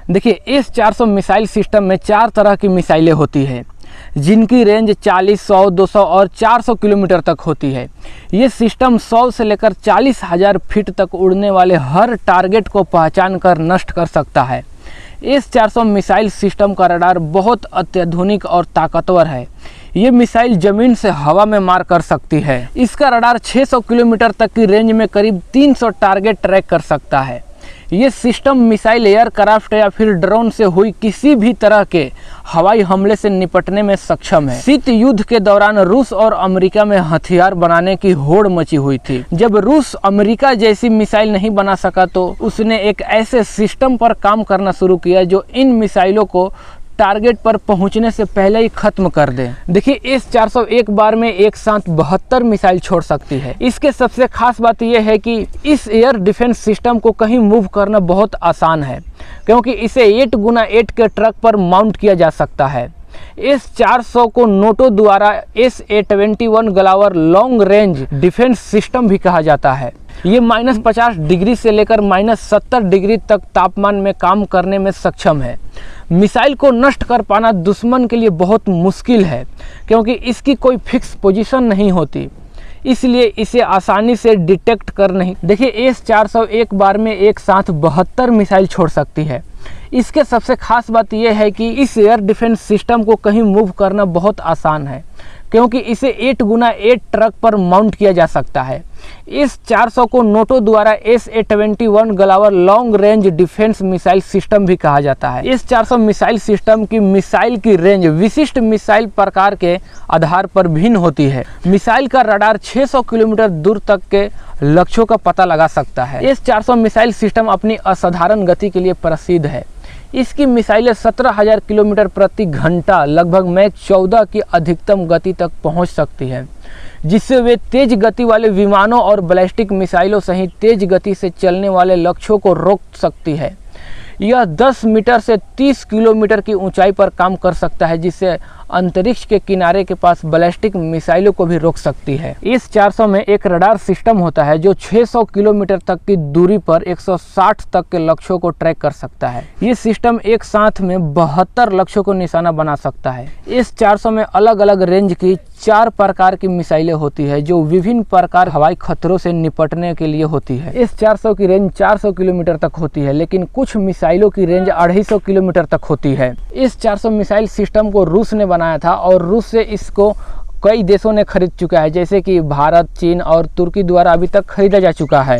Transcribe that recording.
देखिए, S-400 missile system में 4 तरह की मिसाइलें होती है जिनकी रेंज 40, 100, 200 और 400 किलोमीटर तक होती है। ये सिस्टम 100 से लेकर 40,000 फीट तक उड़ने वाले हर टारगेट को पहचान कर नष्ट कर सकता है। S-400 मिसाइल सिस्टम का रडार बहुत अत्याधुनिक और ताकतवर है। ये मिसाइल जमीन से हवा में मार कर सकती है। इसका रडार 600 किलोमीटर तक की रेंज में करीब 300 टारगेट ट्रैक कर सकता है। ये सिस्टम मिसाइल, एयरक्राफ्ट या फिर ड्रोन से हुई किसी भी तरह के हवाई हमले से निपटने में सक्षम है। शीत युद्ध के दौरान रूस और अमेरिका में हथियार बनाने की होड़ मची हुई थी। जब रूस अमेरिका जैसी मिसाइल नहीं बना सका तो उसने एक ऐसे सिस्टम पर काम करना शुरू किया जो इन मिसाइलों को टारगेट पर पहुंचने से पहले ही खत्म कर दे। देखिए, S-400 एक बार में एक साथ 72 मिसाइल छोड़ सकती है। इसके सबसे खास बात यह है कि इस एयर डिफेंस सिस्टम को कहीं मूव करना बहुत आसान है, क्योंकि इसे 8x8 के ट्रक पर माउंट किया जा सकता है। S-400 को नोटो द्वारा SA-21 ग्लावर long range defence system भी कहा जाता है। ये -50 डिग्री से लेकर -70 डिग्री तक तापमान में काम करने में सक्षम है। मिसाइल को नष्ट कर पाना दुश्मन के लिए बहुत मुश्किल है, क्योंकि इसकी कोई फिक्स पोजीशन नहीं होती, इसलिए इसे आसानी से डिटेक्ट कर नहीं। देखिए, S-400 एक बार में एक साथ 72 मिसाइल छोड़ सकती है। इसके सबसे खास बात यह है कि इस एयर डिफेंस सिस्टम को कहीं मूव करना बहुत आसान है, क्योंकि इसे 8x8 ट्रक पर माउंट किया जा सकता है। S-400 को नोटो द्वारा SA-21 ग्लावर long range defence missile system भी कहा जाता है। S-400 मिसाइल सिस्टम की मिसाइल की रेंज विशिष्ट मिसाइल प्रकार के आधार पर भिन्न होती है। मिसाइल का रडार 600 किलोमीटर दूर तक के लक्ष्यों का पता लगा सकता है। S-400 मिसाइल सिस्टम अपनी असाधारण गति के लिए प्रसिद्ध है। इसकी मिसाइलें 17,000 किलोमीटर प्रति घंटा लगभग मैक 14 की अधिकतम गति तक पहुंच सकती है, जिससे वे तेज गति वाले विमानों और बैलिस्टिक मिसाइलों सहित तेज गति से चलने वाले लक्ष्यों को रोक सकती है। यह 10 मीटर से 30 किलोमीटर की ऊंचाई पर काम कर सकता है, जिससे अंतरिक्ष के किनारे के पास बैलिस्टिक मिसाइलों को भी रोक सकती है। S-400 में एक रडार सिस्टम होता है जो 600 किलोमीटर तक की दूरी पर 160 तक के लक्ष्यों को ट्रैक कर सकता है। ये सिस्टम एक साथ में 72 लक्ष्यों को निशाना बना सकता है। S-400 में अलग अलग रेंज की 4 प्रकार की मिसाइलें होती है जो विभिन्न प्रकार हवाई खतरों से निपटने के लिए होती है। S-400 की रेंज 400 किलोमीटर तक होती है, लेकिन कुछ मिसाइलों की रेंज 250 किलोमीटर तक होती है। S-400 मिसाइल सिस्टम को रूस ने बनाया था और रूस से इसको कई देशों ने खरीद चुका है, जैसे कि भारत, चीन और तुर्की द्वारा अभी तक खरीदा जा चुका है।